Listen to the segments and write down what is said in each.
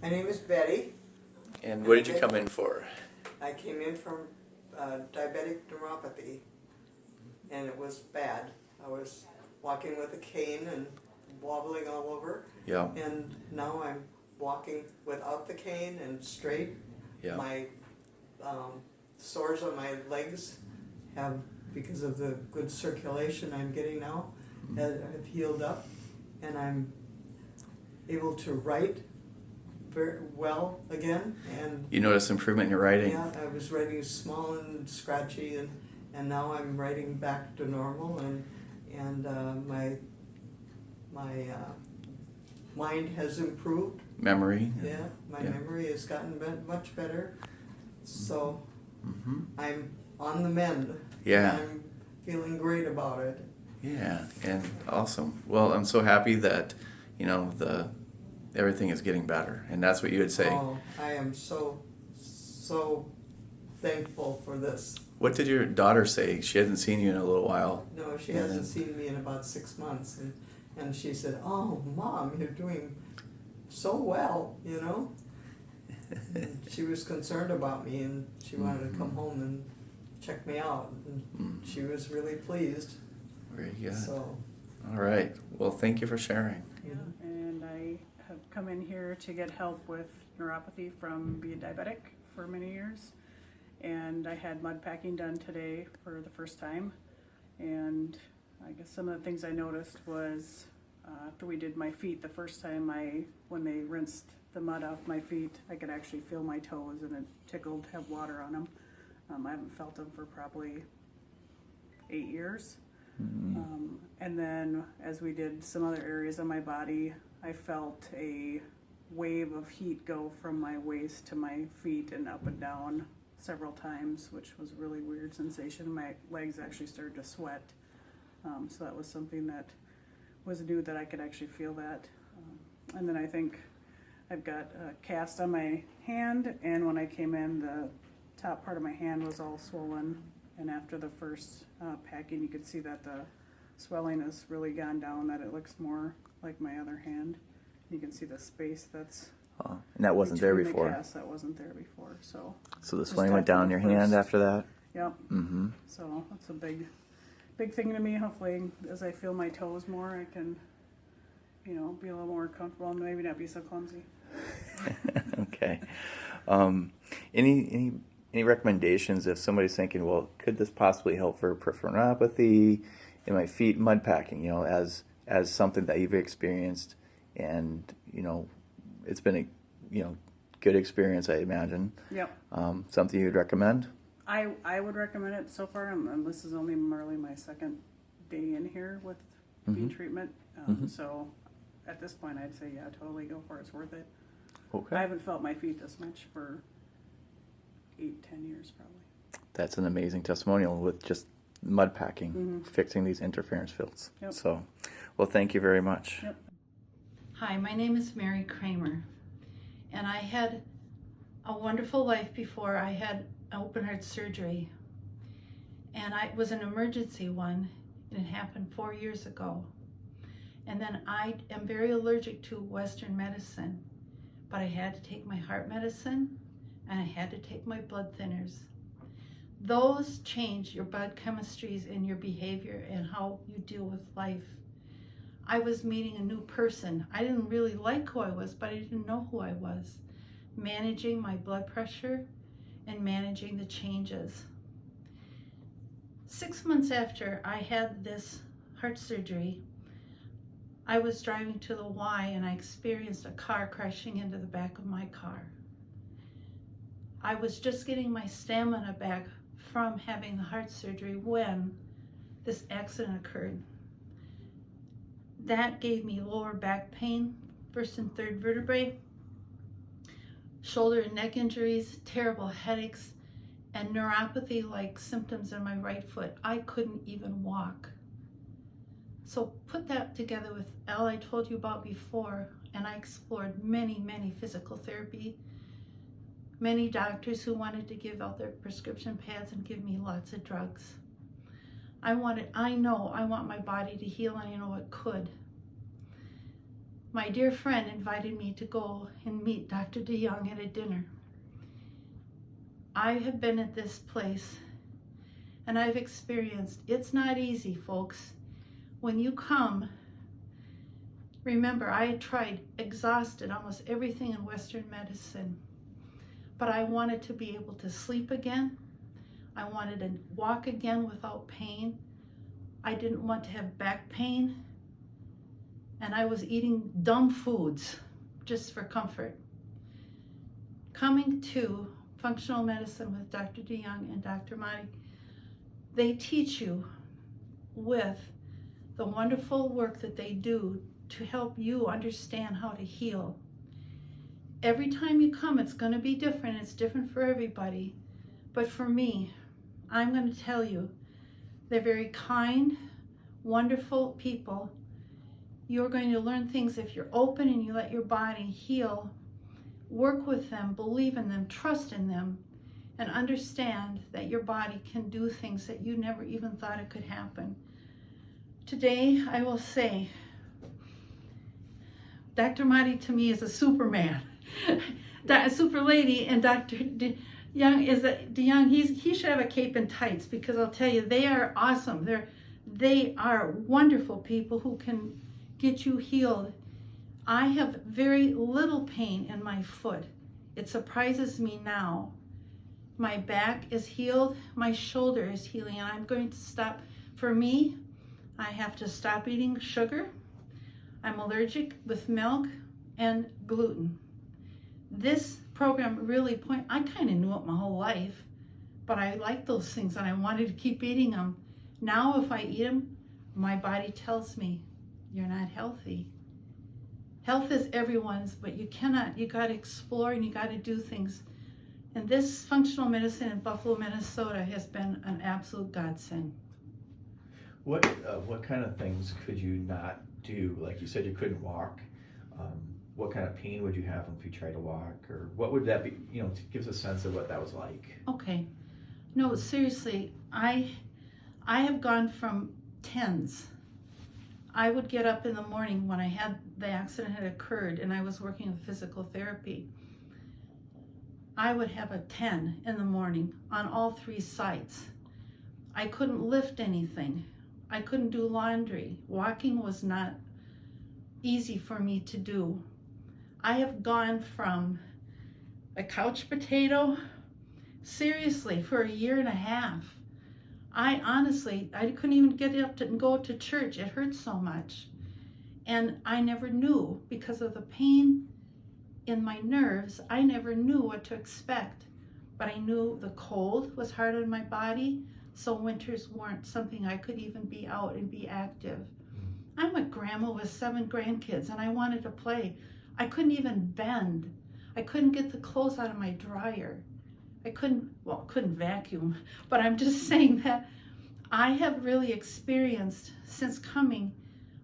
My name is Betty. And what did you come in for? I came in from diabetic neuropathy, and it was bad. I was walking with a cane and wobbling all over. Yeah. And now I'm walking without the cane and straight. Yeah. My sores on my legs have, because of the good circulation I'm getting now, have healed up, and I'm able to write very well again. And You notice improvement in your writing? yeah, I was writing small and scratchy, and now I'm writing back to normal, and my mind has improved. Memory? Yeah, my memory has gotten much better. So I'm on the mend. Yeah. I'm feeling great about it. Yeah, and awesome. Well, I'm so happy that, everything is getting better, and that's what you would say. Oh, I am so thankful for this. What did your daughter say? She hasn't seen you in a little while. No, she hasn't seen me in about 6 months, and she said, "Oh, Mom, you're doing so well," And she was concerned about me, and she wanted to come home and check me out, and she was really pleased. Very good. So, all right. Well, thank you for sharing. Yeah, and I have come in here to get help with neuropathy from being diabetic for many years. And I had mud packing done today for the first time. And I guess some of the things I noticed was after we did my feet the first time, when they rinsed the mud off my feet, I could actually feel my toes, and it tickled to have water on them. I haven't felt them for probably 8 years. And then as we did some other areas of my body, I felt a wave of heat go from my waist to my feet and up and down several times, which was a really weird sensation. My legs actually started to sweat. So that was something that was new, that I could actually feel that. And then I think I've got a cast on my hand, and when I came in, the top part of my hand was all swollen. And after the first packing, you could see that the swelling has really gone down, that it looks more like my other hand. You can see the space that's And that wasn't there between before. the cast. That wasn't there before. So So the just swelling went after down the your hand first- after that? Yep. Mm-hmm. So that's a big thing to me. Hopefully, as I feel my toes more, I can, be a little more comfortable and maybe not be so clumsy. Okay. Any recommendations if somebody's thinking, well, could this possibly help for peripheral neuropathy in my feet, mud packing, as something that you've experienced, and it's been a good experience, I imagine. Yep. Something you'd recommend? I would recommend it so far, and this is only merely my second day in here with feet treatment. So at this point, I'd say, yeah, totally go for it. It's worth it. Okay. I haven't felt my feet this much for 8-10 years probably. That's an amazing testimonial with just mud packing, fixing these interference fields. Yep. So, well, thank you very much. Yep. Hi, my name is Mary Kramer, and I had a wonderful life before I had open heart surgery, and it was an emergency one, and it happened 4 years ago. And then I am very allergic to Western medicine, but I had to take my heart medicine, and I had to take my blood thinners. Those change your blood chemistries and your behavior and how you deal with life. I was meeting a new person. I didn't really like who I was, but I didn't know who I was. Managing my blood pressure and managing the changes. 6 months after I had this heart surgery, I was driving to the Y, and I experienced a car crashing into the back of my car. I was just getting my stamina back from having the heart surgery when this accident occurred. That gave me lower back pain, first and third vertebrae, shoulder and neck injuries, terrible headaches, and neuropathy-like symptoms in my right foot. I couldn't even walk. So put that together with all I told you about before, and I explored many physical therapy, many doctors who wanted to give out their prescription pads and give me lots of drugs. I want my body to heal, and I know it could. my dear friend invited me to go and meet Dr. DeYoung at a dinner. I have been at this place and I've experienced, it's not easy, folks. When you come, remember, I had tried, exhausted almost everything in Western medicine, but I wanted to be able to sleep again. I wanted to walk again without pain. I didn't want to have back pain. And I was eating dumb foods just for comfort. Coming to functional medicine with Dr. DeYoung and Dr. Mahdi, they teach you with the wonderful work that they do to help you understand how to heal. Every time you come, it's going to be different. It's different for everybody. But for me, I'm going to tell you, they're very kind, wonderful people. You're going to learn things if you're open and you let your body heal. Work with them, believe in them, trust in them, and understand that your body can do things that you never even thought it could happen. Today, I will say, Dr. Mahdi to me is a Superman, a super lady, and Dr. DeYoung is DeYoung. He should have a cape and tights, because I'll tell you, they are awesome. They are wonderful people who can get you healed. I have very little pain in my foot. It surprises me now. My back is healed, my shoulder is healing, and I'm going to stop. For me, I have to stop eating sugar. I'm allergic with milk and gluten. This program really I kind of knew it my whole life, but I like those things and I wanted to keep eating them. Now if I eat them, my body tells me, you're not healthy. Health is everyone's, but you got to explore and you got to do things. And this functional medicine in Buffalo, Minnesota has been an absolute godsend. What kind of things could you not do? Like you said, you couldn't walk. What kind of pain would you have if you tried to walk? Or what would that be? To give us a sense of what that was like. Okay. No, seriously, I have gone from 10s. I would get up in the morning when the accident had occurred and I was working with physical therapy. I would have a 10 in the morning on all 3 sites. I couldn't lift anything. I couldn't do laundry. Walking was not easy for me to do. I have gone from a couch potato, seriously, for 1.5 years. I couldn't even get up and go to church. It hurt so much. And I never knew, because of the pain in my nerves, I never knew what to expect. But I knew the cold was hard on my body, so winters weren't something I could even be out and be active. I'm a grandma with 7 grandkids and I wanted to play. I couldn't even bend. I couldn't get the clothes out of my dryer. I couldn't vacuum, but I'm just saying that I have really experienced since coming.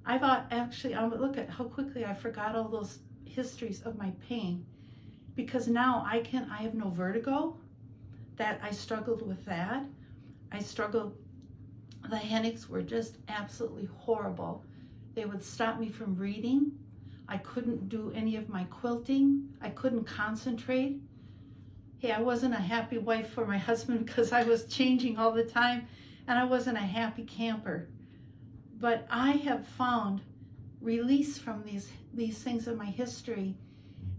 Look at how quickly I forgot all those histories of my pain, because now I have no vertigo. That I struggled with that. The headaches were just absolutely horrible. They would stop me from reading. I couldn't do any of my quilting. I couldn't concentrate. Hey, I wasn't a happy wife for my husband because I was changing all the time, and I wasn't a happy camper. But I have found release from these things in my history.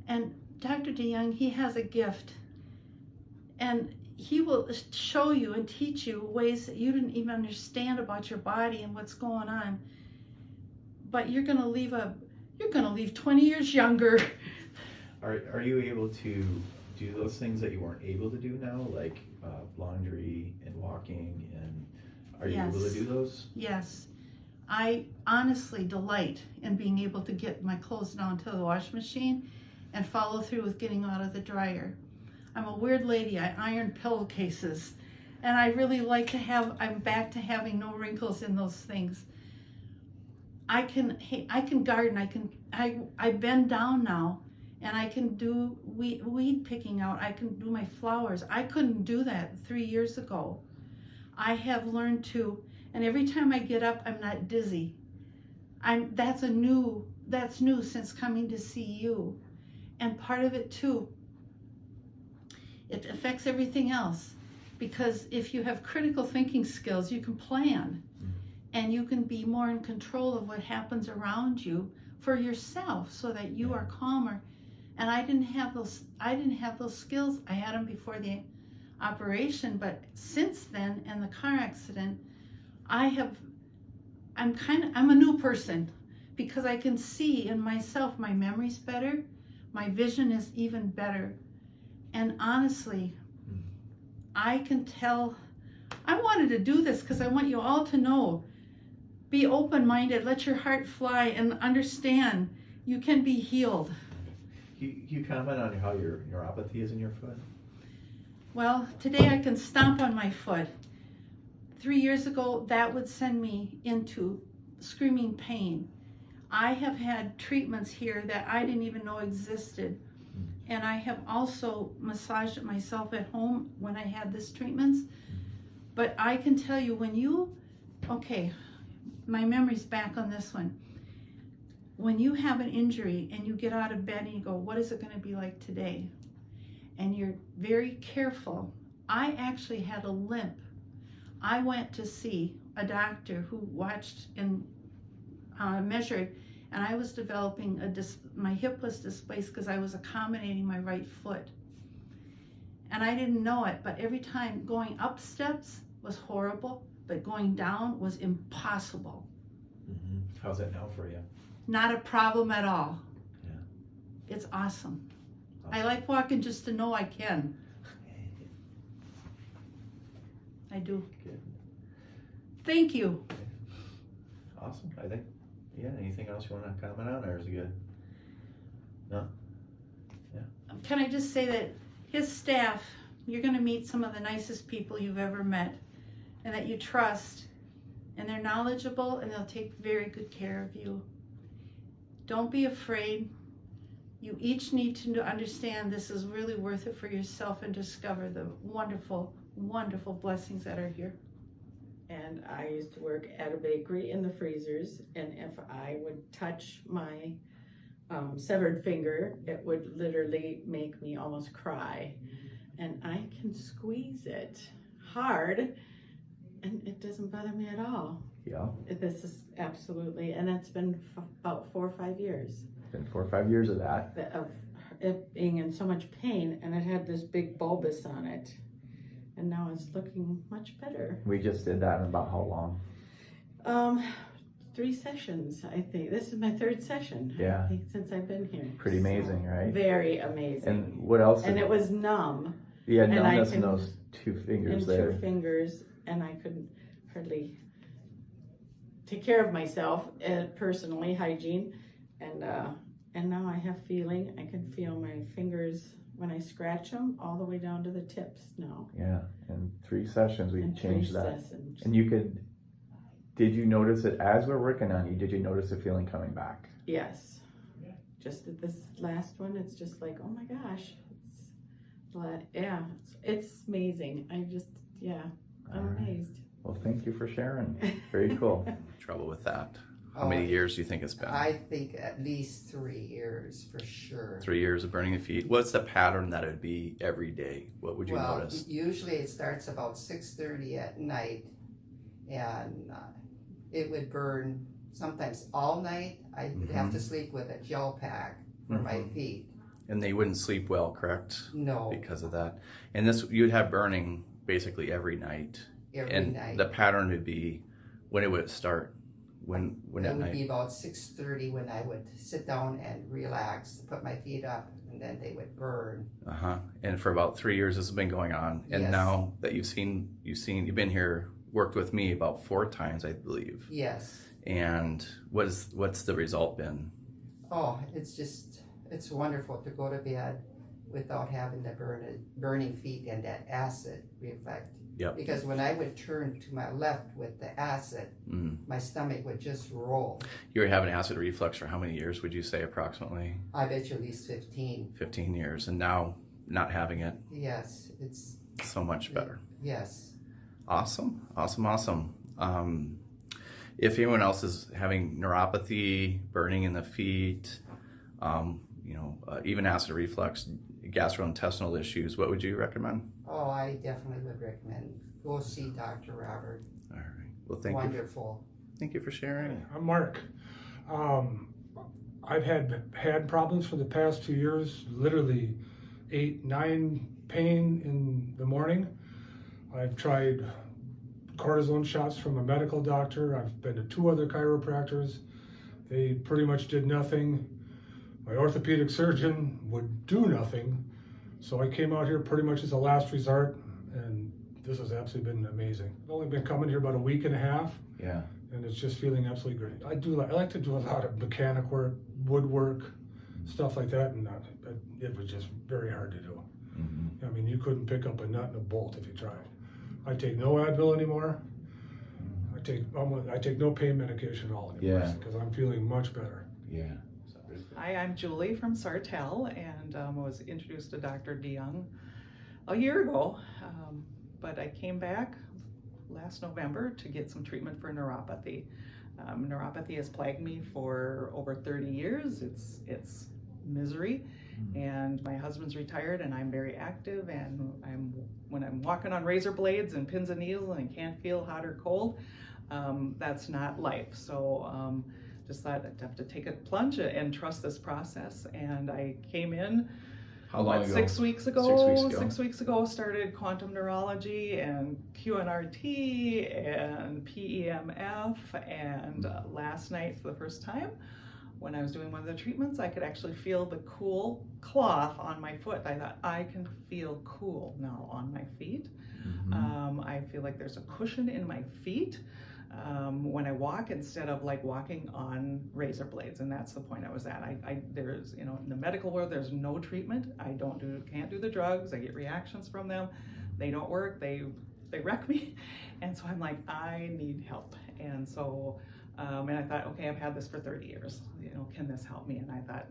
And Dr. DeYoung, he has a gift. And he will show you and teach you ways that you didn't even understand about your body and what's going on. But you're going to leave 20 years younger. Are you able to do those things that you weren't able to do now, like laundry and walking, and are you able to do those? Yes. I honestly delight in being able to get my clothes down to the wash machine and follow through with getting out of the dryer. I'm a weird lady. I iron pillowcases, and I really like to I'm back to having no wrinkles in those things. I can garden. I bend down now, and I can do weed picking out. I can do my flowers. I couldn't do that 3 years ago. I have learned to, and every time I get up, I'm not dizzy. That's a new that's new since coming to see you. And part of it too, it affects everything else. Because if you have critical thinking skills, you can plan. And you can be more in control of what happens around you for yourself, so that you are calmer. And I didn't have those skills. I had them before the operation, but since then and the car accident, I'm a new person, because I can see in myself, my memory's better, my vision is even better. And honestly, I can tell, I wanted to do this because I want you all to know, be open-minded, let your heart fly, and understand you can be healed. You comment on how your neuropathy is in your foot? Well, today I can stomp on my foot. 3 years ago, that would send me into screaming pain. I have had treatments here that I didn't even know existed. And I have also massaged it myself at home when I had this treatments. But I can tell you, okay, my memory's back on this one. When you have an injury and you get out of bed and you go, what is it going to be like today? And you're very careful. I actually had a limp. I went to see a doctor who watched and measured, and I was developing my hip was displaced because I was accommodating my right foot. And I didn't know it, but every time going up steps was horrible, but going down was impossible. Mm-hmm. How's that now for you? Not a problem at all. Yeah. It's awesome. I like walking just to know I can. I do. Good. Thank you. Okay. Awesome. I think, yeah, anything else you want to comment on, or is it good? No? Yeah. Can I just say that his staff, you're going to meet some of the nicest people you've ever met, and that you trust, and they're knowledgeable, and they'll take very good care of you. Don't be afraid. You each need to understand this is really worth it for yourself, and discover the wonderful, wonderful blessings that are here. And I used to work at a bakery in the freezers, and if I would touch my severed finger, it would literally make me almost cry. And I can squeeze it hard, and it doesn't bother me at all. Yeah. This is absolutely, and it's been about 4 or 5 years. It's been 4 or 5 years of that. Of it being in so much pain, and it had this big bulbous on it. And now it's looking much better. We just did that in about how long? 3 sessions, I think. This is my 3rd session. Yeah. I think, since I've been here. Pretty amazing, right? Very amazing. And what else? And it was numb. Yeah, and numbness I in can- those 2 fingers in there. 2 fingers, and I couldn't hardly take care of myself personally, hygiene, and now I have feeling. I can feel my fingers when I scratch them all the way down to the tips now. Yeah, in 3 sessions we In changed 3 that. sessions. And did you notice it as we're working on you? Did you notice the feeling coming back? Yes. Just at this last one, it's just like, oh my gosh, it's amazing. I'm All right. amazed. Well, thank you for sharing. Very cool. Trouble with that. How many years do you think it's been? I think at least 3 years for sure. 3 years of burning the feet. What's the pattern that it would be every day? What would you notice? Usually it starts about 6:30 at night, and it would burn sometimes all night. I would have to sleep with a gel pack for my feet. And they wouldn't sleep well, correct? No, Because of that. And this, you'd have burning basically every night. every And night. the pattern would be, when it would start? When It at would night? be about 6:30 when I would sit down and relax, put my feet up, and then they would burn. And for about 3 years this has been going on. And Yes. now that you've been here, worked with me about 4 times, I believe. Yes. And what's the result been? Oh, it's wonderful to go to bed without having the burning feet and that acid reflect. Yep. Because when I would turn to my left with the acid, my stomach would just roll. You were having acid reflux for how many years would you say approximately? I bet you at least 15. 15 years. And now not having it, Yes, it's, so much better. yes. Awesome. if anyone else is having neuropathy, burning in the feet, even acid reflux, gastrointestinal issues, what would you recommend? Oh, I definitely would recommend go see Dr. Robert. All right. Well, thank you. Wonderful. Thank you for sharing. I'm Mark. I've had problems for the past 2 years, literally 8, 9 pain in the morning. I've tried cortisone shots from a medical doctor. I've been to 2 other chiropractors. They pretty much did nothing. My orthopedic surgeon would do nothing. So I came out here pretty much as a last resort, and this has absolutely been amazing. I've only been coming here about a week and a half. Yeah. And it's just feeling absolutely great. I like to do a lot of mechanic work, woodwork, stuff like that, and it was just very hard to do. Mm-hmm. I mean, you couldn't pick up a nut and a bolt if you tried. I take no Advil anymore. I take no pain medication at all anymore. Yeah. Because I'm feeling much better. Yeah. Hi, I'm Julie from Sartell, and was introduced to Dr. DeYoung a year ago, but I came back last November to get some treatment for neuropathy. Neuropathy has plagued me for over 30 years. It's misery, and my husband's retired, and I'm very active, and when I'm walking on razor blades and pins and needles and can't feel hot or cold, that's not life. So just thought I'd have to take a plunge and trust this process, and I came in How long ago? 6 weeks ago. 6 weeks ago. 6 weeks ago, started quantum neurology and QNRT and PEMF, and last night for the first time when I was doing one of the treatments, I could actually feel the cool cloth on my foot. I thought, I can feel cool now on my feet. Mm-hmm. I feel like there's a cushion in my feet when I walk, instead of like walking on razor blades, and that's the point I was at. There's, in the medical world, there's no treatment. I can't do the drugs. I get reactions from them. They don't work. They wreck me, and so I'm like, I need help. And so, and I thought, okay, I've had this for 30 years. Can this help me? And I thought,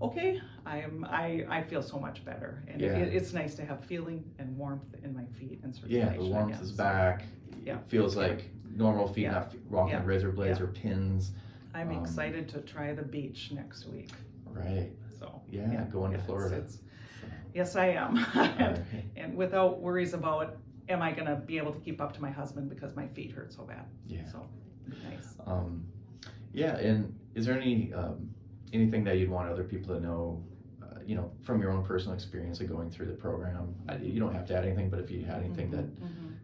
okay, I feel so much better, and Yeah. it's nice to have feeling and warmth in my feet and circulation. Yeah, the warmth again. is So back. Yeah. It feels like normal feet, Yeah. not walking on Yeah. razor blades Yeah. or pins. I'm excited to try the beach next week. Right. So Yeah, going to Florida. Yes, I am. Alright. and without worries about, am I going to be able to keep up to my husband because my feet hurt so bad. Yeah. So nice. Yeah, and is there anything that you'd want other people to know, from your own personal experience of going through the program? You don't have to add anything, but if you had anything that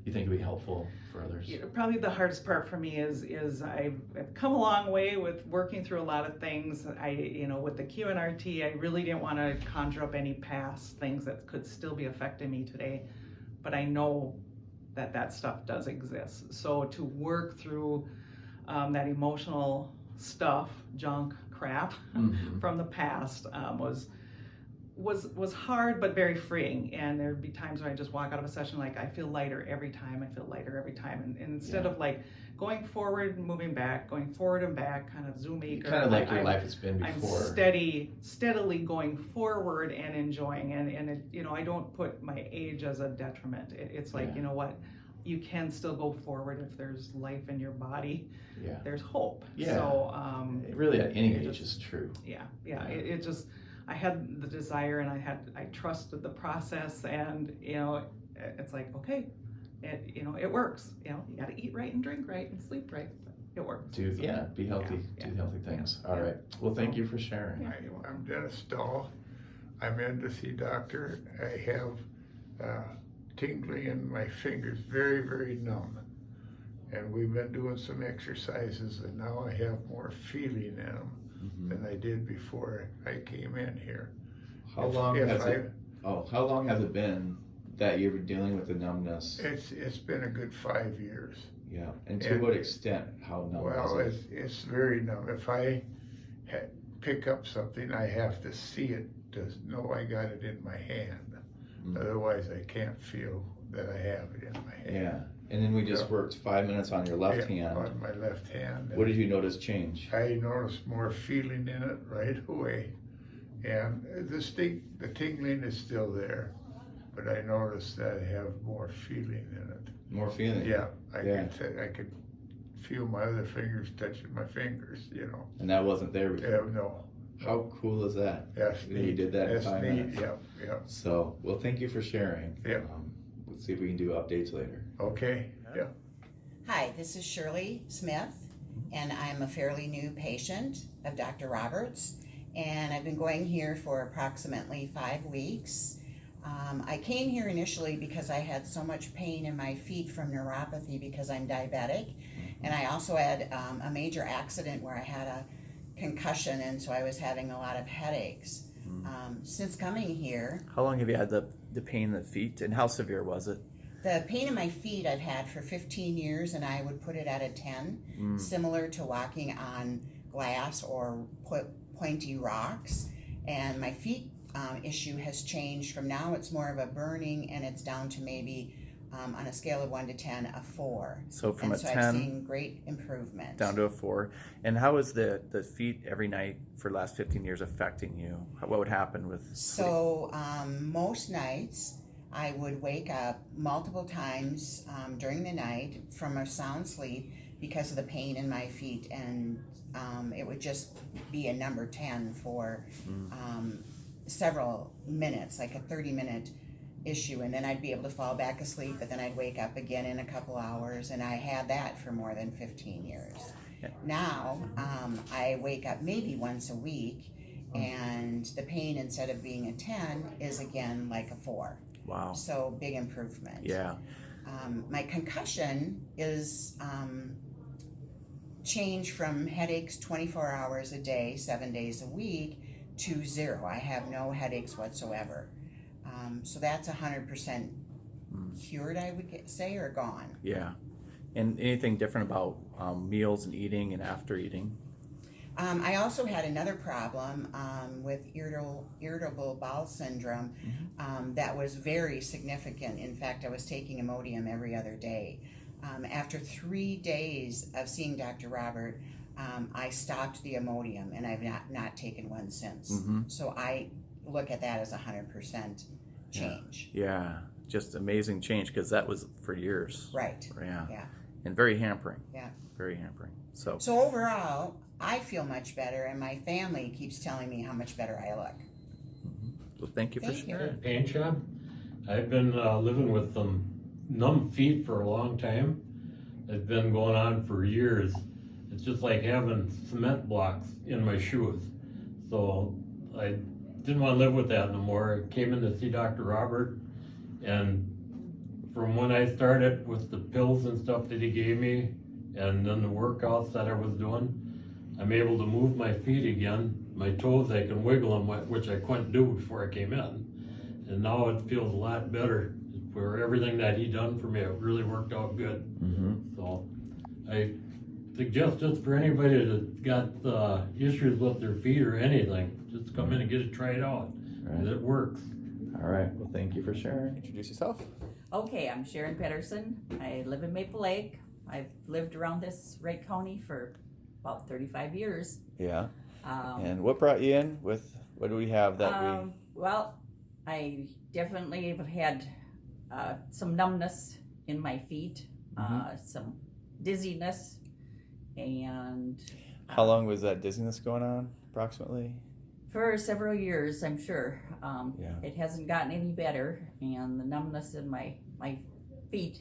you think would be helpful for others. Probably the hardest part for me is I've come a long way with working through a lot of things. With the QNRT, I really didn't want to conjure up any past things that could still be affecting me today, but I know that stuff does exist. So to work through that emotional stuff, junk, crap from the past was hard but very freeing. And there'd be times when I just walk out of a session like, I feel lighter every time. And instead of like going forward and moving back, going forward and back, kind of Zoom-maker. Kind of like your life has been before. I'm steadily going forward and enjoying, and I don't put my age as a detriment. It's like, you know what, you can still go forward if there's life in your body. Yeah. There's hope. Yeah. So really at any age is true. Yeah. It just, I had the desire, and I trusted the process, and it's like, okay, it works. You got to eat right and drink right and sleep right. It works. Be healthy. Do healthy things. All right. Well, thank you for sharing. I'm Dennis Stahl. I'm in to see doctor. I have tingling in my fingers, very, very numb. And we've been doing some exercises, and now I have more feeling in them than I did before I came in here. How long has it been that you're dealing with the numbness? It's been a good 5 years. Yeah. And to what extent? How numb is it? It's very numb. If I pick up something, I have to see it to know I got it in my hand. Otherwise, I can't feel that I have it in my hand. Yeah. And then we just worked 5 minutes on your left hand. On my left hand. What did you notice change? I noticed more feeling in it right away. And the tingling is still there, but I noticed that I have more feeling in it. More feeling? Yeah, I could feel my other fingers touching my fingers, you know. And that wasn't there before. Yeah, no. How cool is that? That's You neat. did that in That's 5 neat. minutes. Yeah. So, well, thank you for sharing. Yeah. Let's see if we can do updates later. Okay. Yeah. Hi, this is Shirley Smith, and I'm a fairly new patient of Dr. Roberts, and I've been going here for approximately 5 weeks. I came here initially because I had so much pain in my feet from neuropathy because I'm diabetic, and I also had a major accident where I had a concussion, and so I was having a lot of headaches. Since coming here, How long have you had the pain in the feet, and how severe was it? the pain in my feet I've had for 15 years, and I would put it at a 10, similar to walking on glass or pointy rocks. And my feet issue has changed from now it's more of a burning, and it's down to maybe on a scale of 1 to 10, a 4. So from and a so 10 I've seen great improvement. down to a 4. And how is the feet every night for the last 15 years affecting you? What would happen with sleep? So most nights I would wake up multiple times during the night from a sound sleep because of the pain in my feet, and it would just be a number 10 for several minutes, like a 30-minute issue, and then I'd be able to fall back asleep, but then I'd wake up again in a couple hours, and I had that for more than 15 years. Yeah. Now I wake up maybe once a week, and the pain, instead of being a 10, is again like a 4. Wow. So big improvement. Yeah. My concussion is changed from headaches 24 hours a day, 7 days a week, to 0. I have no headaches whatsoever. So that's 100% cured, I would say, or gone. Yeah. And anything different about meals and eating and after eating? I also had another problem with irritable bowel syndrome that was very significant. In fact, I was taking Imodium every other day. After 3 days of seeing Dr. Robert, I stopped the Imodium, and I've not taken one since. So I look at that as 100% change. Yeah. Just amazing change, because that was for years. Right. Yeah. Yeah. And very hampering. Yeah. Very hampering. So overall, I feel much better, and my family keeps telling me how much better I look. well, thank you for Thank you. sharing. Pain shop. I've been living with some numb feet for a long time. It's been going on for years. It's just like having cement blocks in my shoes. So I didn't want to live with that no more. I came in to see Dr. Robert, and from when I started with the pills and stuff that he gave me, and then the workouts that I was doing, I'm able to move my feet again. My toes, I can wiggle them, which I couldn't do before I came in. And now it feels a lot better. For everything that he done for me, it really worked out good. So I suggest just for anybody that got issues with their feet or anything, just come in and get it tried out. Right. It works. All right. Well, thank you for sharing. Introduce yourself. Okay, I'm Sharon Pedersen. I live in Maple Lake. I've lived around this Wright County for about 35 years. Yeah. And what brought you in? What do we have that we? Well, I definitely have had some numbness in my feet, some dizziness, and How long was that dizziness going on, approximately? for several years, I'm sure. Yeah. It hasn't gotten any better, and the numbness in my feet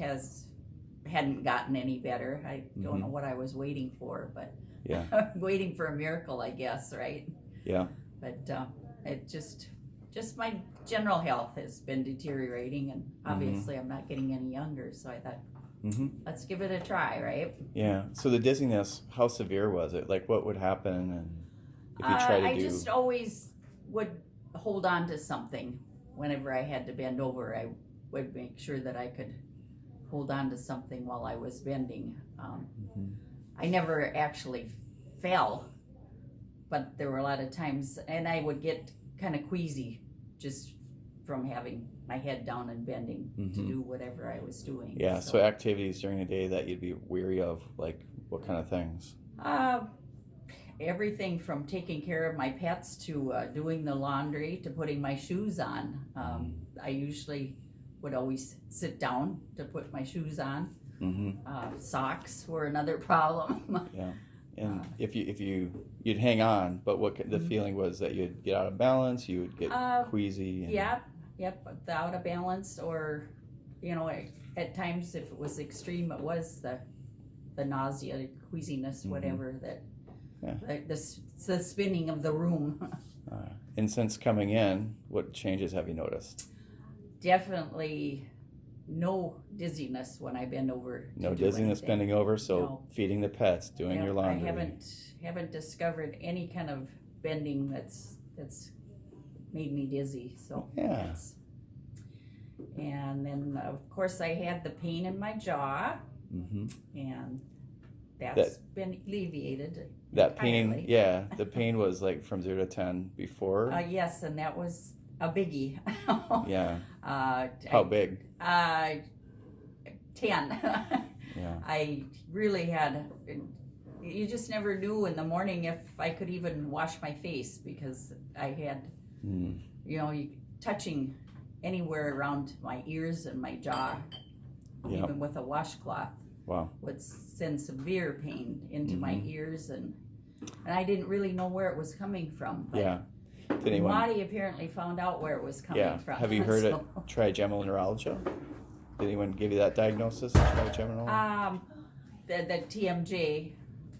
hadn't gotten any better. I don't know what I was waiting for, but Yeah. waiting for a miracle, I guess, right? Yeah. But it just my general health has been deteriorating, and obviously I'm not getting any younger, so I thought, let's give it a try, right? Yeah. So the dizziness, how severe was it? Like, what would happen, and if you try to I do? just always would hold on to something. Whenever I had to bend over, I would make sure that I could hold on to something while I was bending. I never actually fell, but there were a lot of times, and I would get kind of queasy just from having my head down and bending to do whatever I was doing. Yeah. So activities during the day that you'd be weary of, like what kind of things? Everything from taking care of my pets to doing the laundry to putting my shoes on. I usually would always sit down to put my shoes on. Socks were another problem. Yeah. And if you'd hang on, but the feeling was that you'd get out of balance, you would get queasy. And... Yep, the out of balance, or at times if it was extreme, it was the nausea, queasiness, whatever that. Yeah. The spinning of the room. And since coming in, what changes have you noticed? Definitely no dizziness when I bend over. No dizziness bending over, so feeding the pets, doing your laundry. I haven't discovered any kind of bending that's made me dizzy. So yeah. And then of course I had the pain in my jaw, and that's been alleviated. That entirely. pain, the pain was like from 0 to 10 before. Yes, and that was a biggie. Yeah. How big? 10. Yeah. I really had. You just never knew in the morning if I could even wash my face, because I had, touching anywhere around my ears and my jaw, even with a washcloth. Wow. Would send severe pain into my ears, and I didn't really know where it was coming from. Yeah. Did anyone? Marty apparently found out where it was coming from. Have you heard of trigeminal neuralgia? Did anyone give you that diagnosis of trigeminal? The TMJ,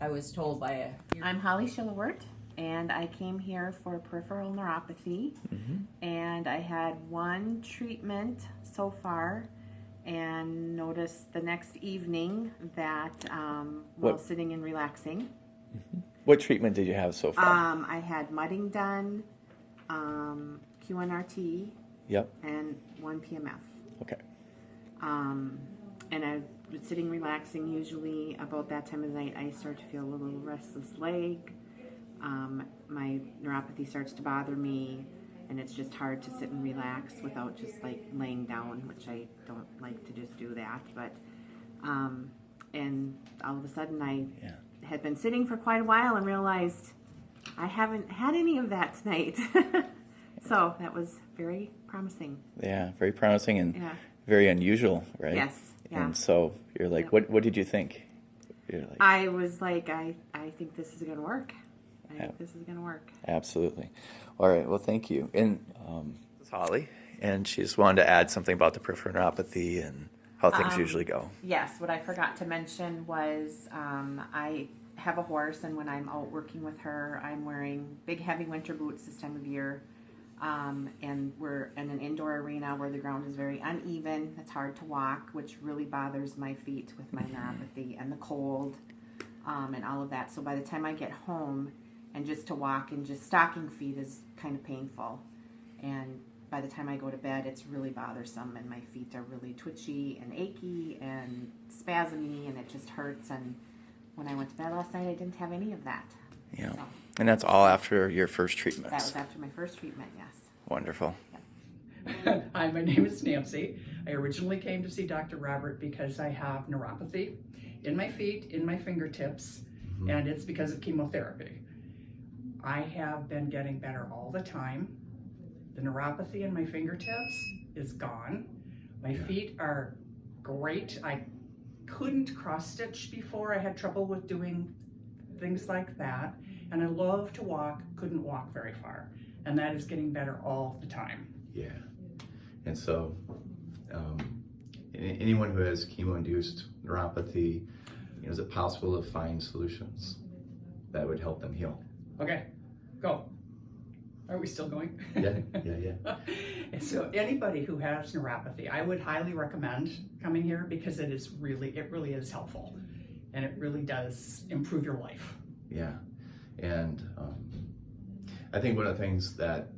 I was told by a. I'm Holly Schillerwert, and I came here for peripheral neuropathy, and I had one treatment so far. And noticed the next evening that while sitting and relaxing. What treatment did you have so far? I had mudding done, QNRT, and 1 PMF. Okay. And I was sitting relaxing. Usually about that time of the night, I start to feel a little restless leg. My neuropathy starts to bother me. And it's just hard to sit and relax without just like laying down, which I don't like to just do that. But, and all of a sudden I had been sitting for quite a while and realized I haven't had any of that tonight. So that was very promising. Yeah, very promising and very unusual, right? Yes. Yeah. And so you're like, what did you think? You're like, I was like, I think this is going to work. I think this is going to work. Absolutely. All right. Well, thank you. And this is Holly, and she just wanted to add something about the peripheral neuropathy and how things usually go. Yes. What I forgot to mention was I have a horse, and when I'm out working with her, I'm wearing big, heavy winter boots this time of year. And we're in an indoor arena where the ground is very uneven. It's hard to walk, which really bothers my feet with my neuropathy and the cold and all of that. So by the time I get home, and just to walk in just stocking feet is kind of painful. And by the time I go to bed, it's really bothersome, and my feet are really twitchy and achy and spasmy, and it just hurts. And when I went to bed last night, I didn't have any of that. Yeah. So, and that's all after your first treatment. that was after my first treatment, yes. Wonderful. Hi, my name is Nancy. I originally came to see Dr. Robert because I have neuropathy in my feet, in my fingertips, and it's because of chemotherapy. I have been getting better all the time. The neuropathy in my fingertips is gone. My feet are great. I couldn't cross stitch before. I had trouble with doing things like that. And I love to walk, couldn't walk very far. And that is getting better all the time. Yeah. And so anyone who has chemo-induced neuropathy, is it possible to find solutions that would help them heal? Okay, go. Are we still going? Yeah. And so anybody who has neuropathy, I would highly recommend coming here because it really is helpful. And it really does improve your life. Yeah. And I think one of the things that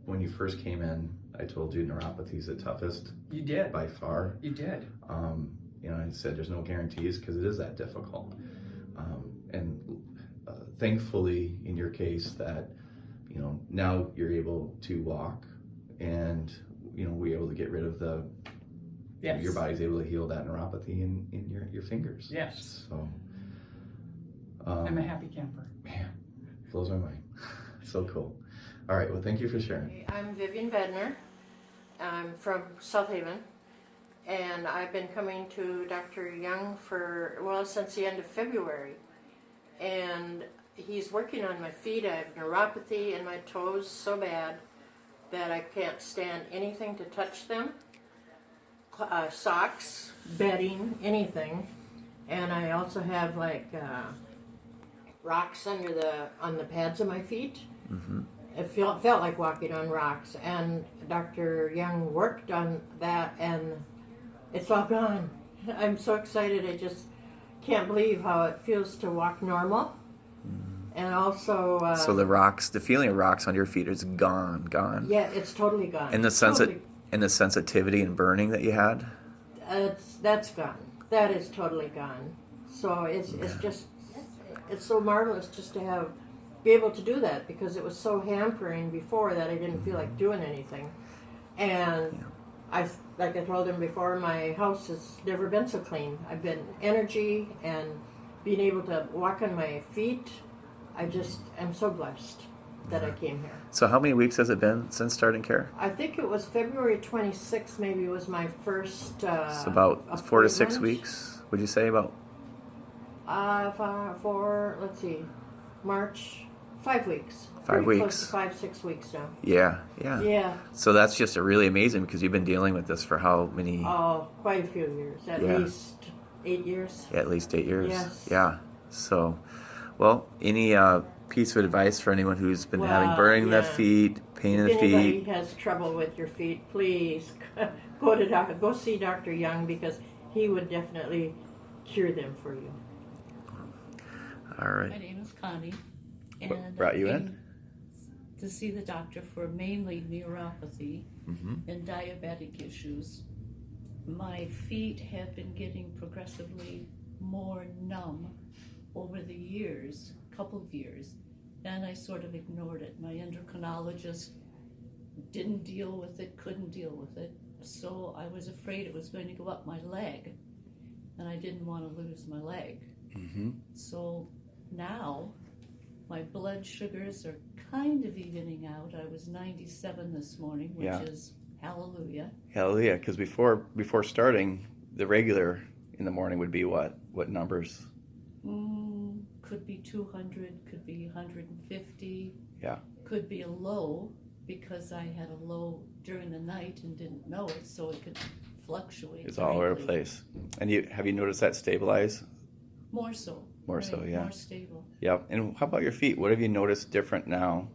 when you first came in, I told you neuropathy is the toughest. You did. By far. You did. I said there's no guarantees because it is that difficult. And thankfully, in your case, that now you're able to walk, and we're able to get rid of the. Yes. Your body's able to heal that neuropathy in your fingers. Yes. So. I'm a happy camper. Man, blows my mind. So cool. All right. Well, thank you for sharing. I'm Vivian Bedner. I'm from South Haven, and I've been coming to Dr. Young since the end of February. And he's working on my feet. I have neuropathy in my toes so bad that I can't stand anything to touch them. Socks, bedding, anything. And I also have rocks on the pads of my feet. Mm-hmm. It felt like walking on rocks. And Dr. Young worked on that, and it's all gone. I'm so excited. I just can't believe how it feels to walk normal. And also... so the feeling of rocks on your feet is gone. Yeah, it's totally gone. And the sensitivity and burning that you had? That's gone. That is totally gone. So it's so marvelous just to be able to do that, because it was so hampering before that I didn't feel like doing anything. And like I told him before, my house has never been so clean. I've been energy and being able to walk on my feet. I just am so blessed that I came here. So how many weeks has it been since starting care? I think it was February 26th maybe was my first So about 4 to 6 appointment. Weeks, would you say about? March, 5 weeks. 5 Pretty weeks. Close to 5, 6 weeks now. Yeah. Yeah. So that's just really amazing, because you've been dealing with this for how many? Oh, quite a few years. At least 8 years. Yeah, at least 8 years. Yes. Yeah. So, well, any piece of advice for anyone who's been having burning in the feet, pain in the feet? If anybody has trouble with your feet, please go see Dr. Young, because he would definitely cure them for you. All right. My name is Connie, and What brought you in? to see the doctor for mainly neuropathy and diabetic issues. My feet have been getting progressively more numb over the years, couple of years, and I sort of ignored it. My endocrinologist didn't deal with it, couldn't deal with it, so I was afraid it was going to go up my leg, and I didn't want to lose my leg. So now my blood sugars are kind of evening out. I was 97 this morning, which is hallelujah. Hallelujah, because before starting, the regular in the morning would be what? What numbers? Could be 200, could be 150. Yeah. Could be a low, because I had a low during the night and didn't know it, so it could fluctuate. It's all over the greatly. place. And have you noticed that stabilize? More so. More so, yeah. More stable. Yep. And how about your feet? What have you noticed different now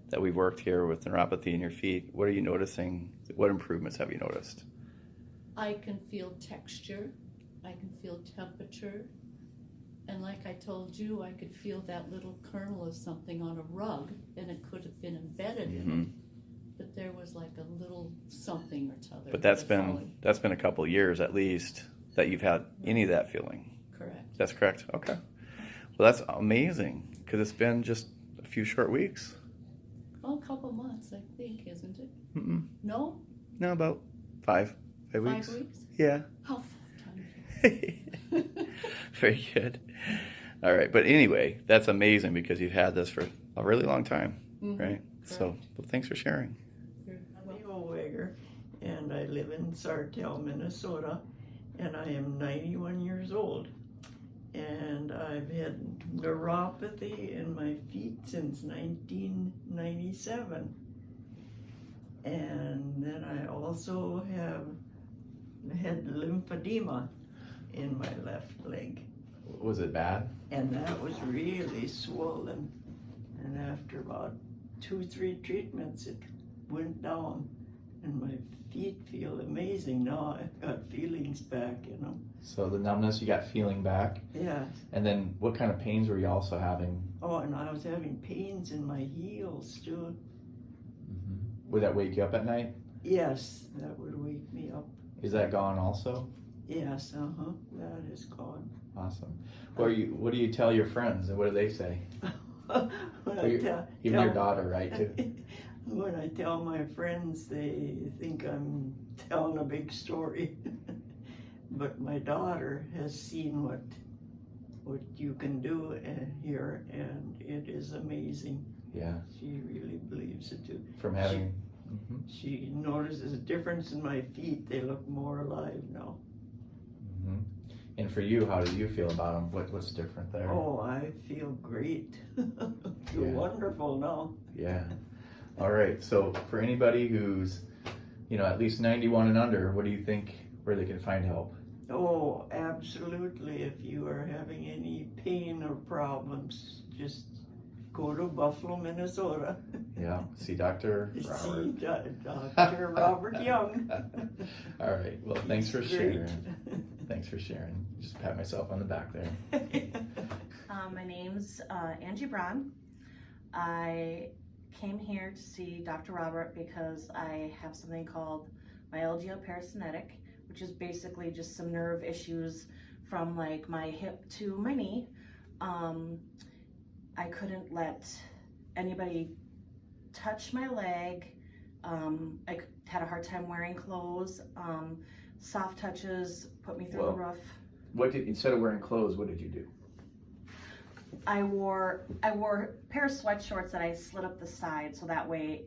that we've worked here with neuropathy in your feet? What are you noticing? What improvements have you noticed? I can feel texture. I can feel temperature. And like I told you, I could feel that little kernel of something on a rug, and it could have been embedded in it. But there was like a little something or t'other. But that's been a couple of years at least that you've had any of that feeling. Correct. That's correct. Okay. Well, that's amazing, because it's been just a few short weeks. Well, a couple months, I think, isn't it? No? No, about 5 weeks. 5 weeks? Yeah. How time? Very good. All right. But anyway, that's amazing, because you've had this for a really long time, right? Correct. So, well, thanks for sharing. I'm Nicole Wager, and I live in Sartell, Minnesota, and I am 91 years old. And I've had neuropathy in my feet since 1997. And then I also have had lymphedema in my left leg. Was it bad? And that was really swollen. And after about 2-3 treatments, it went down. And my feet feel amazing now. I've got feelings back, you know. So the numbness, you got feeling back? Yeah. And then what kind of pains were you also having? Oh, and I was having pains in my heels, too. Would that wake you up at night? Yes, that would wake me up. Is that gone also? Yes, that is gone. Awesome. What do you tell your friends, and what do they say? Even your daughter, right, too? When I tell my friends, they think I'm telling a big story. But my daughter has seen what you can do here, and it is amazing. Yeah. She really believes it too. From having She notices a difference in my feet. They look more alive now. And for you, how do you feel about them? What's different there? Oh, I feel great. Feel wonderful now. Yeah. All right. So for anybody who's, at least 91 and under, what do you think where they can find help? Oh, absolutely. If you are having any pain or problems, just go to Buffalo, Minnesota. Yeah. See Dr. Robert. See Dr. Robert Young. All right. Well, thanks for sharing. Thanks for sharing. Just pat myself on the back there. My name's Angie Braun. I came here to see Dr. Robert because I have something called myalgia peroneal, which is basically just some nerve issues from like my hip to my knee. I couldn't let anybody touch my leg. I had a hard time wearing clothes. Soft touches put me through the roof. Instead of wearing clothes, what did you do? I wore a pair of sweat shorts that I slid up the side so that way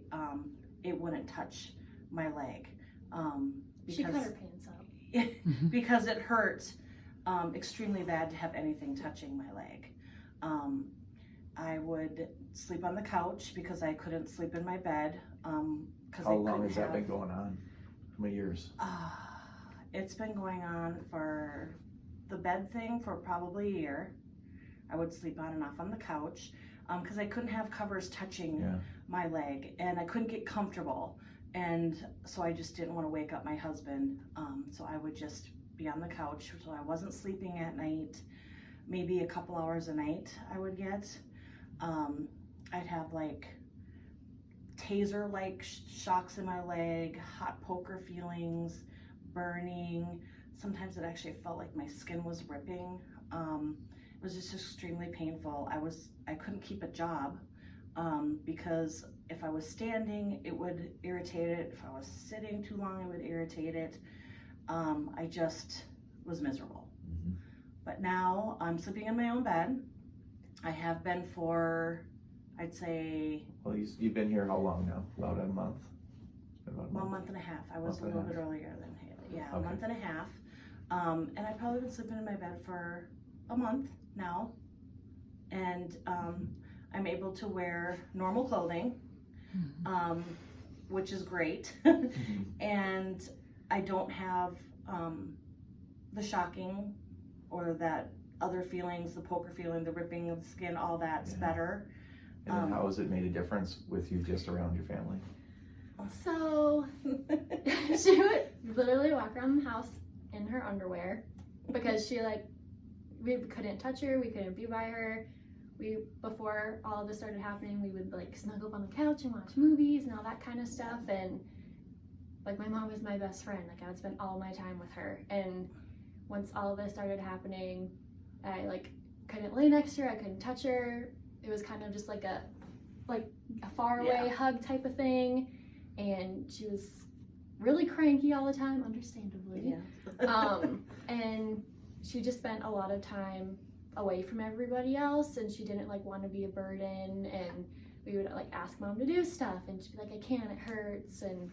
it wouldn't touch my leg. She cut her pants up. Because it hurt extremely bad to have anything touching my leg. I would sleep on the couch because I couldn't sleep in my bed. How long has that been going on? How many years? It's been going on for the bed thing for probably a year. I would sleep on and off on the couch because I couldn't have covers touching my leg and I couldn't get comfortable. And so I just didn't want to wake up my husband. So I would just be on the couch. So I wasn't sleeping at night. Maybe a couple hours a night I would get. I'd have like taser-like shocks in my leg, hot poker feelings, burning. Sometimes it actually felt like my skin was ripping. It was just extremely painful. I couldn't keep a job because if I was standing, it would irritate it. If I was sitting too long, it would irritate it. I just was miserable. But now I'm sleeping in my own bed. I have been for, I'd say... Well, you've been here how long now? About a month? Well, a month and a half. I was a little bit earlier than Haley. Yeah, a month and a half. And I've probably been sleeping in my bed for a month now. And I'm able to wear normal clothing, which is great. And I don't have the shocking or that other feelings, the poker feeling, the ripping of the skin, all that's better. And then how has it made a difference with you just around your family? So she would literally walk around the house in her underwear because we couldn't touch her, we couldn't be by her. Before all of this started happening, we would like snuggle up on the couch and watch movies and all that kind of stuff. And like my mom is my best friend. Like I would spend all my time with her. And once all of this started happening, I like couldn't lay next to her, I couldn't touch her. It was kind of just like a far away hug type of thing. And she was really cranky all the time, understandably. And she just spent a lot of time away from everybody else, and she didn't like want to be a burden. And we would like ask mom to do stuff, and she'd be like, "I can't, it hurts," and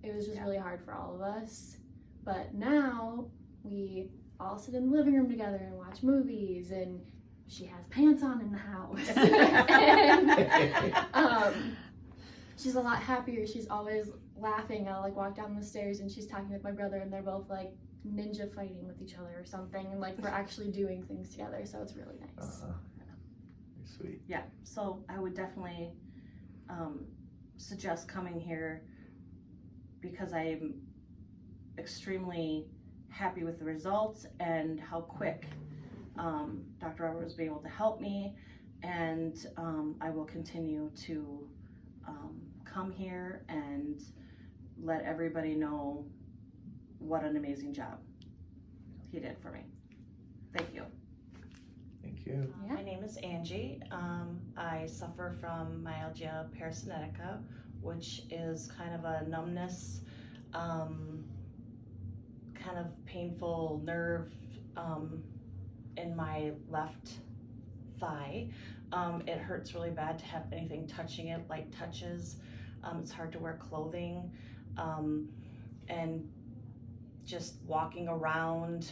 it was just really hard for all of us. But now we all sit in the living room together and watch movies, and she has pants on in the house. And, she's a lot happier. She's always laughing. I'll like walk down the stairs and she's talking with my brother and they're both like ninja fighting with each other or something, and like we're actually doing things together, so it's really nice. Sweet. Yeah, so I would definitely suggest coming here because I'm extremely happy with the results and how quick Dr. Robert was able to help me, and I will continue to come here and let everybody know what an amazing job he did for me. Thank you. Thank you. My name is Angie. I suffer from myalgia peroneal, which is kind of a numbness, kind of painful nerve in my left thigh. It hurts really bad to have anything touching it, light touches. It's hard to wear clothing, and just walking around,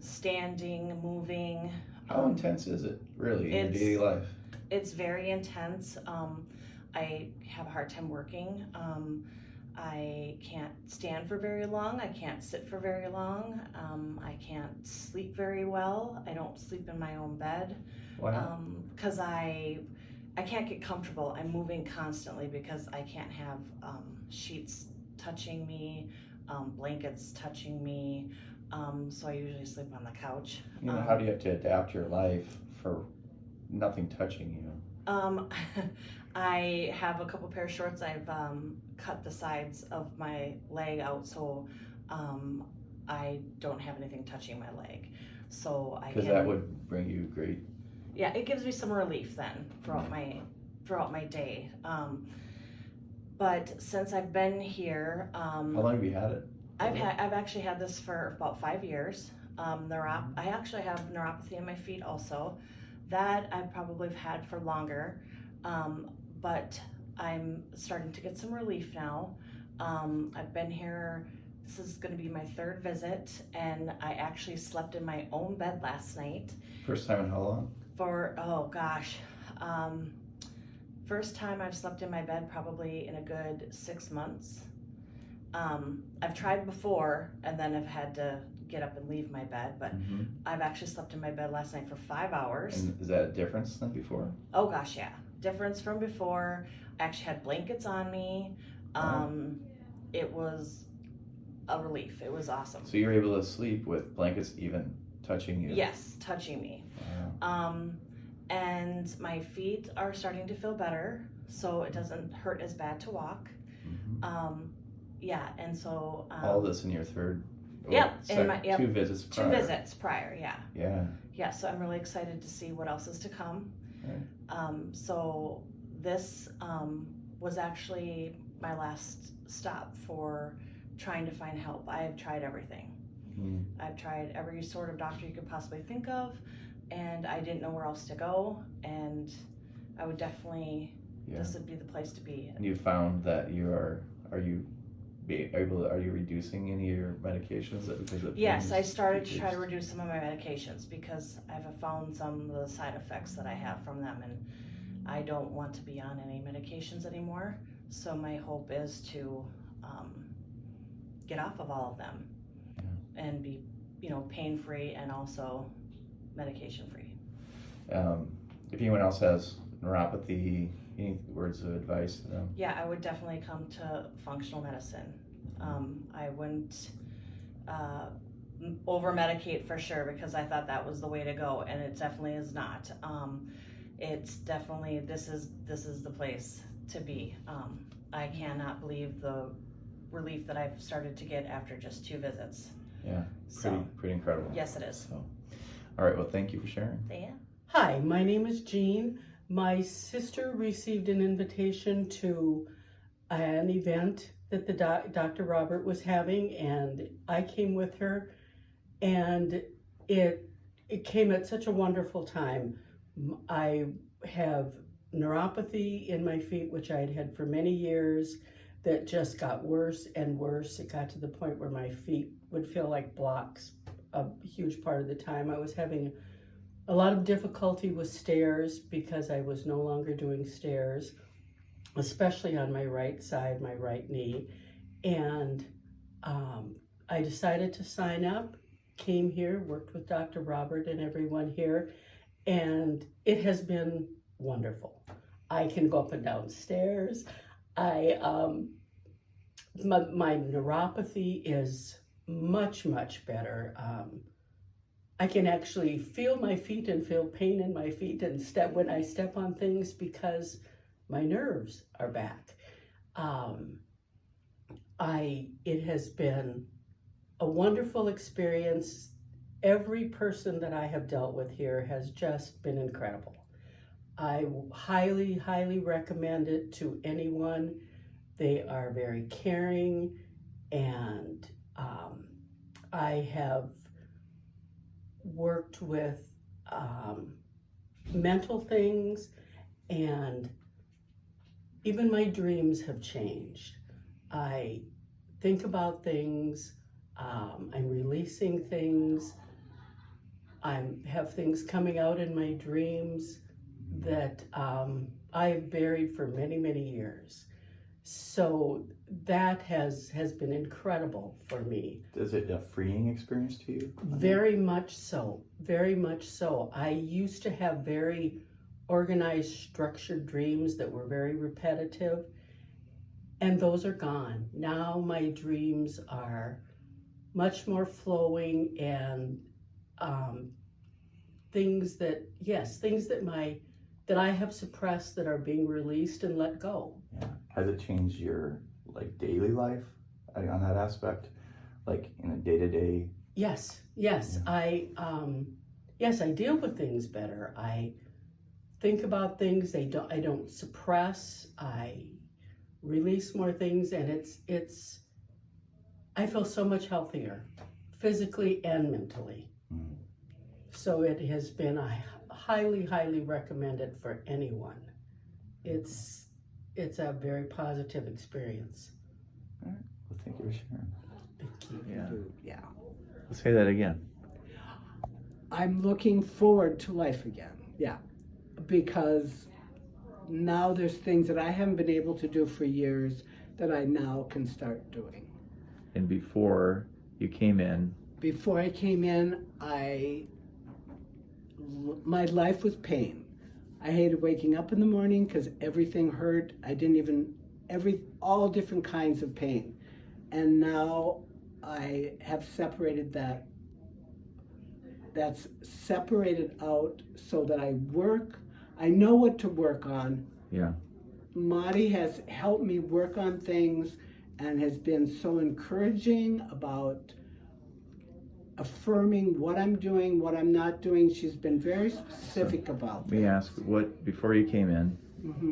standing, moving. How intense is it, really, in your daily life? It's very intense. I have a hard time working. I can't stand for very long. I can't sit for very long. I can't sleep very well. I don't sleep in my own bed. Wow. Because I can't get comfortable. I'm moving constantly because I can't have sheets touching me, blankets touching me. So I usually sleep on the couch. You know, how do you have to adapt your life for nothing touching you? I have a couple pair of shorts. I've cut the sides of my leg out so I don't have anything touching my leg. So I can. Because that would bring you great. Yeah, it gives me some relief then throughout my day. But since I've been here, how long have you had it? I've actually had this for about 5 years. I actually have neuropathy in my feet also. That I probably have had for longer, but I'm starting to get some relief now. I've been here, this is going to be my 3rd visit, and I actually slept in my own bed last night. First time in how long? For, oh gosh, first time I've slept in my bed probably in a good 6 months. I've tried before and then I've had to get up and leave my bed, but I've actually slept in my bed last night for 5 hours. And is that a difference than before? Oh gosh, yeah. Difference from before. I actually had blankets on me. It was a relief. It was awesome. So you were able to sleep with blankets even touching you? Yes, touching me. Wow. And my feet are starting to feel better, so it doesn't hurt as bad to walk. Yeah, and so... all this in your 3rd? Yep, yep. 2 visits prior. 2 visits prior, yeah. Yeah. Yeah, so I'm really excited to see what else is to come. Right. So this was actually my last stop for trying to find help. I have tried everything. I've tried every sort of doctor you could possibly think of, and I didn't know where else to go, and I would definitely, this would be the place to be. And you found that are you reducing any of your medications because of Yes, I started to try to reduce some of my medications because I've found some of the side effects that I have from them, and I don't want to be on any medications anymore. So my hope is to get off of all of them and be, pain-free and also medication-free. If anyone else has neuropathy, any words of advice to them? Yeah, I would definitely come to functional medicine. I wouldn't over-medicate for sure because I thought that was the way to go, and it definitely is not. It's definitely, this is the place to be. I cannot believe the relief that I've started to get after just 2 visits. Yeah, pretty incredible. Yes, it is. So, all right, well, thank you for sharing. Yeah. Hi, my name is Jean. My sister received an invitation to an event that the Dr. Robert was having, and I came with her, and it came at such a wonderful time. I have neuropathy in my feet, which I had had for many years, that just got worse and worse. It got to the point where my feet would feel like blocks a huge part of the time. I was having a lot of difficulty with stairs because I was no longer doing stairs, especially on my right side, my right knee. And I decided to sign up, came here, worked with Dr. Robert and everyone here, and it has been wonderful. I can go up and down stairs. My neuropathy is much, much better. I can actually feel my feet and feel pain in my feet and when I step on things because my nerves are back. It has been a wonderful experience. Every person that I have dealt with here has just been incredible. I highly, highly recommend it to anyone. They are very caring, and I have worked with mental things and even my dreams have changed. I think about things, I'm releasing things, I have things coming out in my dreams that I have buried for many, many years. So that has been incredible for me. Is it a freeing experience to you? Very much so, very much so. I used to have very organized, structured dreams that were very repetitive, and those are gone. Now my dreams are much more flowing and things that I have suppressed that are being released and let go. Yeah. Has it changed your like daily life on that aspect, like in a day-to-day? Yes. Yeah. I deal with things better. I think about things. I don't suppress. I release more things, and I feel so much healthier, physically and mentally. Mm. So it has been, I highly, highly recommend it for anyone. It's a very positive experience. All right. Well, thank you for sharing. Thank you. Yeah. Yeah. Let's say that again. I'm looking forward to life again. Yeah. Because now there's things that I haven't been able to do for years that I now can start doing. And before you came in? Before I came in, my life was pain. I hated waking up in the morning because everything hurt. All different kinds of pain. And now I have separated that. That's separated out so that I know what to work on. Yeah. Marty has helped me work on things and has been so encouraging about affirming what I'm doing, what I'm not doing. She's been very specific about Let me ask, what, before you came in,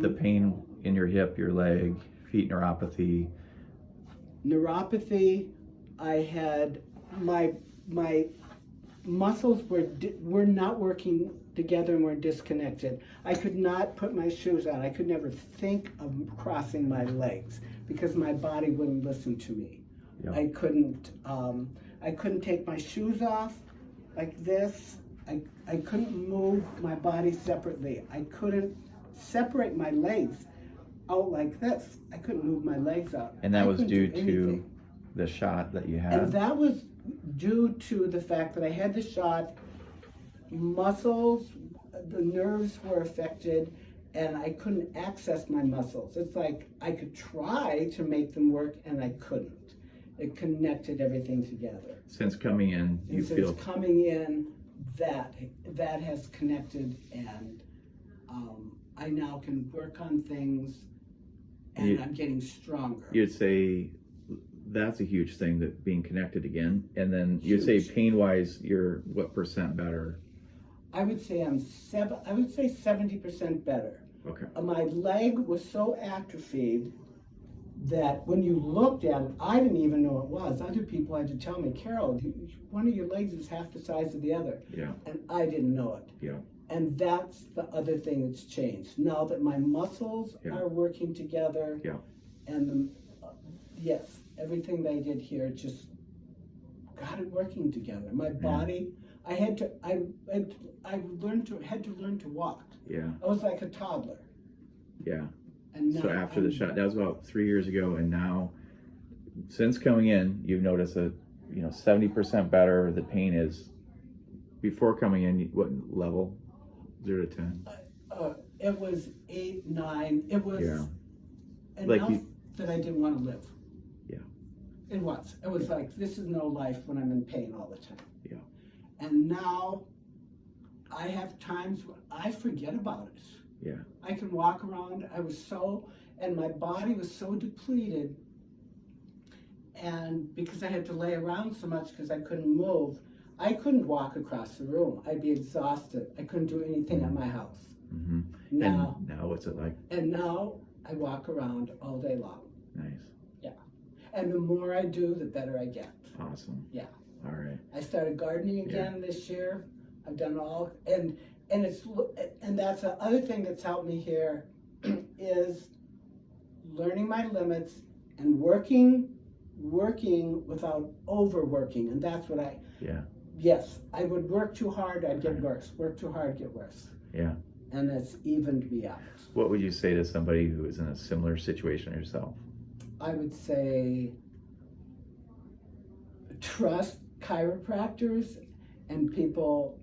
the pain in your hip, your leg, feet neuropathy? Neuropathy, I had, my muscles were not working together and were disconnected. I could not put my shoes on. I could never think of crossing my legs because my body wouldn't listen to me. Yep. I couldn't take my shoes off like this. I couldn't move my body separately. I couldn't separate my legs out like this. I couldn't move my legs out. And that was due to the shot that you had? And that was due to the fact that I had the shot, muscles, the nerves were affected, and I couldn't access my muscles. It's like I could try to make them work, and I couldn't. It connected everything together. Since coming in, Since coming in, that has connected, and I now can work on things, and I'm getting stronger. You'd say that's a huge thing, that being connected again. And then you'd say pain-wise, you're what percent better? I would say I'm 70% better. Okay. My leg was so atrophied that when you looked at it, I didn't even know it was. Other people had to tell me, Carol, one of your legs is half the size of the other. Yeah. And I didn't know it. Yeah. And that's the other thing that's changed. Now that my muscles are working together, and yes, everything they did here just got it working together. My body, I had to learn to walk. Yeah. I was like a toddler. Yeah. And so after the shot, that was about 3 years ago, and now, since coming in, you've noticed 70% better. The pain is, before coming in, what level? 0 to 10? It was 8, 9. It was enough that I didn't want to live. Yeah. It was. It was like, this is no life when I'm in pain all the time. Yeah. And now I have times when I forget about it. Yeah. I can walk around. And my body was so depleted. And because I had to lay around so much because I couldn't move, I couldn't walk across the room. I'd be exhausted. I couldn't do anything at my house. Mm-hmm. Now, what's it like? And now I walk around all day long. Nice. Yeah. And the more I do, the better I get. Awesome. Yeah. All right. I started gardening again this year. I've done and that's the other thing that's helped me here is learning my limits and working without overworking. And that's what yes, I would work too hard, I'd get worse. Work too hard, get worse. Yeah. And it's evened me out. What would you say to somebody who is in a similar situation yourself? I would say trust chiropractors and people.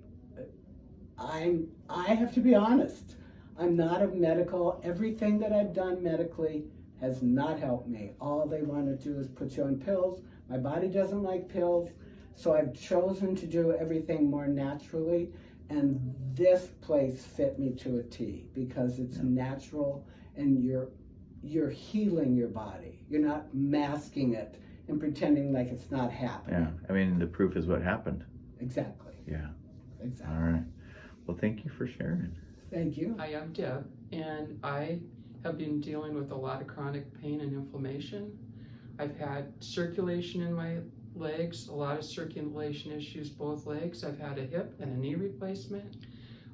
I have to be honest. I'm not a medical. Everything that I've done medically has not helped me. All they want to do is put you on pills. My body doesn't like pills, so I've chosen to do everything more naturally. And this place fit me to a T because it's natural and you're healing your body. You're not masking it and pretending like it's not happening. Yeah, I mean, the proof is what happened. Exactly. Yeah. Exactly. All right. Well, thank you for sharing. Thank you. Hi, I'm Deb, and I have been dealing with a lot of chronic pain and inflammation. I've had circulation in my legs, a lot of circulation issues, both legs. I've had a hip and a knee replacement.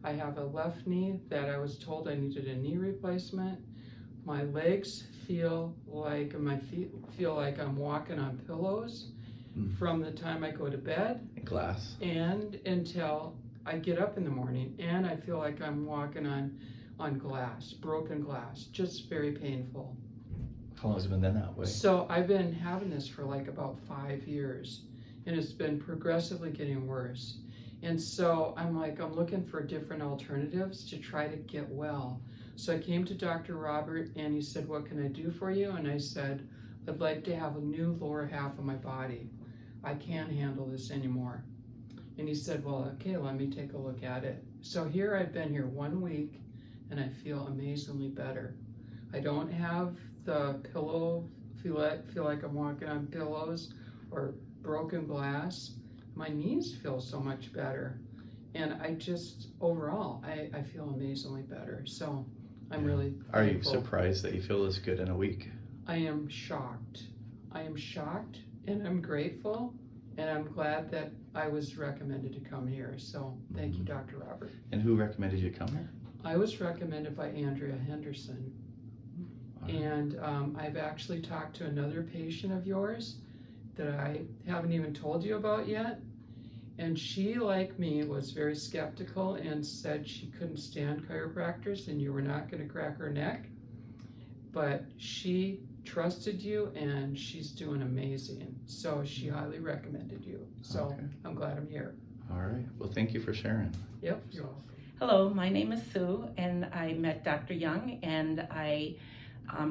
I have a left knee that I was told I needed a knee replacement. My legs feel like, and my feet feel like I'm walking on pillows from the time I go to bed. Glass. And until I get up in the morning, and I feel like I'm walking on glass, broken glass, just very painful. How long has it been that way? So I've been having this for like about 5 years, and it's been progressively getting worse. And so I'm looking for different alternatives to try to get well. So I came to Dr. Robert, and he said, what can I do for you? And I said, I'd like to have a new lower half of my body. I can't handle this anymore. And he said, well, okay, let me take a look at it. So here I've been here 1 week, and I feel amazingly better. I don't have the pillow, feel like I'm walking on pillows or broken glass. My knees feel so much better. And I just, overall, I feel amazingly better. So I'm really Are you thankful. surprised that you feel this good in a week? I am shocked. I am shocked, and I'm grateful, and I'm glad that I was recommended to come here. So thank you, Dr. Robert. And who recommended you come here? I was recommended by Andrea Henderson. And I've actually talked to another patient of yours that I haven't even told you about yet. And she, like me, was very skeptical and said she couldn't stand chiropractors and you were not going to crack her neck. But she trusted you, and she's doing amazing. So she highly recommended you. So Okay. I'm glad I'm here. All right. Well, thank you for sharing. Yep, you're welcome. Hello, my name is Sue, and I met Dr. Young, and I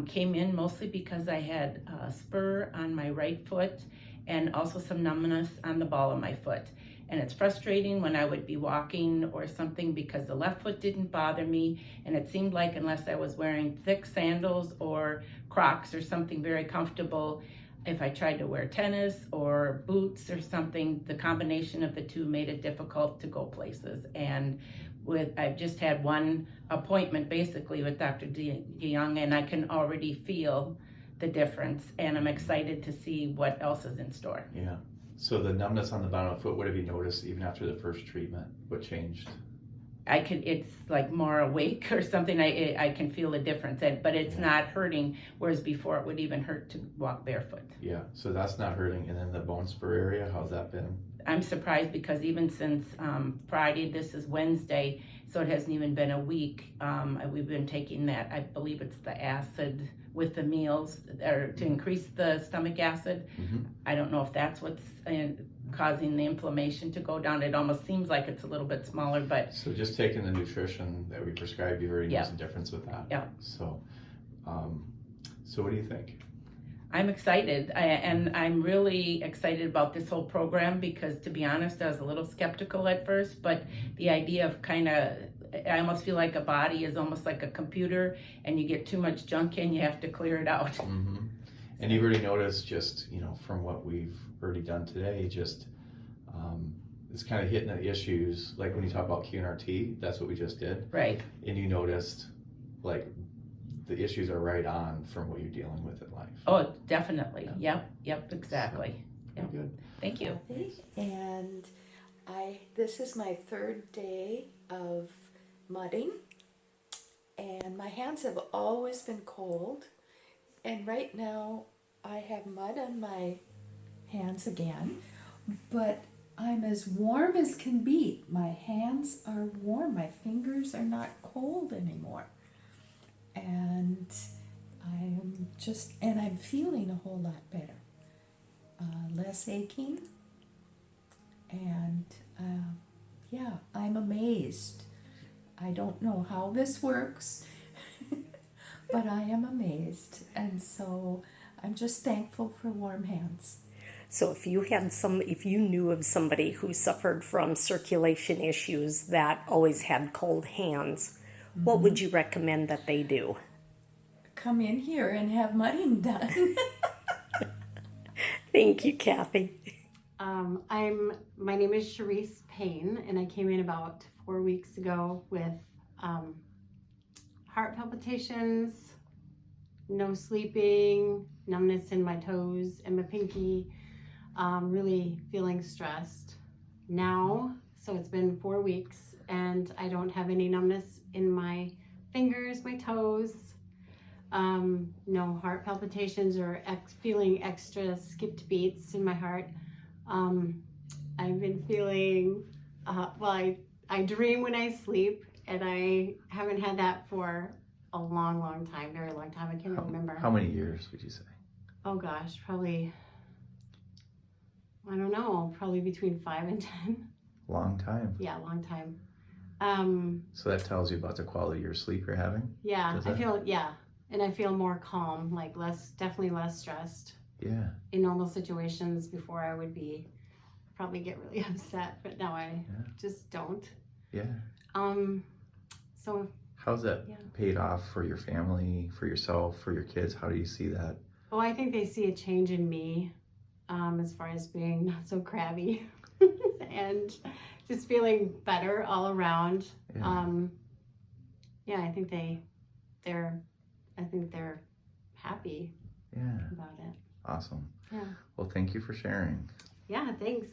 came in mostly because I had a spur on my right foot and also some numbness on the ball of my foot. And it's frustrating when I would be walking or something because the left foot didn't bother me, and it seemed like unless I was wearing thick sandals or Crocs or something very comfortable, if I tried to wear tennis or boots or something, the combination of the two made it difficult to go places. And I've just had one appointment basically with Dr. DeYoung, and I can already feel the difference, and I'm excited to see what else is in store. Yeah. So the numbness on the bottom of the foot, what have you noticed even after the first treatment? What changed? It's like more awake or something. I can feel a difference, but it's not hurting, whereas before it would even hurt to walk barefoot. Yeah, so that's not hurting. And then the bone spur area, how's that been? I'm surprised because even since Friday, this is Wednesday, so it hasn't even been a week. We've been taking that, I believe it's the acid with the meals, or to increase the stomach acid. I don't know if that's what's causing the inflammation to go down. It almost seems like it's a little bit smaller, but... So just taking the nutrition that we prescribed, you've already noticed a difference with that? Yeah. So, so what do you think? I'm excited, and I'm really excited about this whole program because, to be honest, I was a little skeptical at first, but the idea of I almost feel like a body is almost like a computer, and you get too much junk in, you have to clear it out. Mm-hmm. And you've already noticed, just from what we've already done today, just it's kind of hitting the issues, like when you talk about QNRT, that's what we just did. Right. And you noticed, like, the issues are right on from what you're dealing with in life. Oh, definitely. Yep, exactly. So, good. Thank you. And this is my third day of mudding, and my hands have always been cold, And right now I have mud on my hands again, but I'm as warm as can be. My hands are warm, my fingers are not cold anymore. And I'm feeling a whole lot better. Less aching, and yeah, I'm amazed. I don't know how this works, but I am amazed, and so I'm just thankful for warm hands. So if you knew of somebody who suffered from circulation issues that always had cold hands, what would you recommend that they do? Come in here and have mudding done. Thank you, Kathy. My name is Charisse Payne, and I came in about 4 weeks ago with heart palpitations, no sleeping, numbness in my toes and my pinky, really feeling stressed. Now, so it's been 4 weeks, and I don't have any numbness in my fingers, my toes, no heart palpitations or feeling extra skipped beats in my heart. I've been feeling, I dream when I sleep, and I haven't had that for a long time, very long time. I can't remember. How many years would you say? Oh gosh, probably, I don't know, probably between 5 and 10. Long time. Yeah, long time. So that tells you about the quality of your sleep you're having? Yeah, and I feel more calm, like definitely less stressed. Yeah. In normal situations before I would probably get really upset, but now I just don't. Yeah. So how's that paid off for your family, for yourself, for your kids? How do you see that? Well, I think they see a change in me, as far as being not so crabby and just feeling better all around. I think they're happy about it. Awesome. Yeah. Well, thank you for sharing. Yeah, thanks.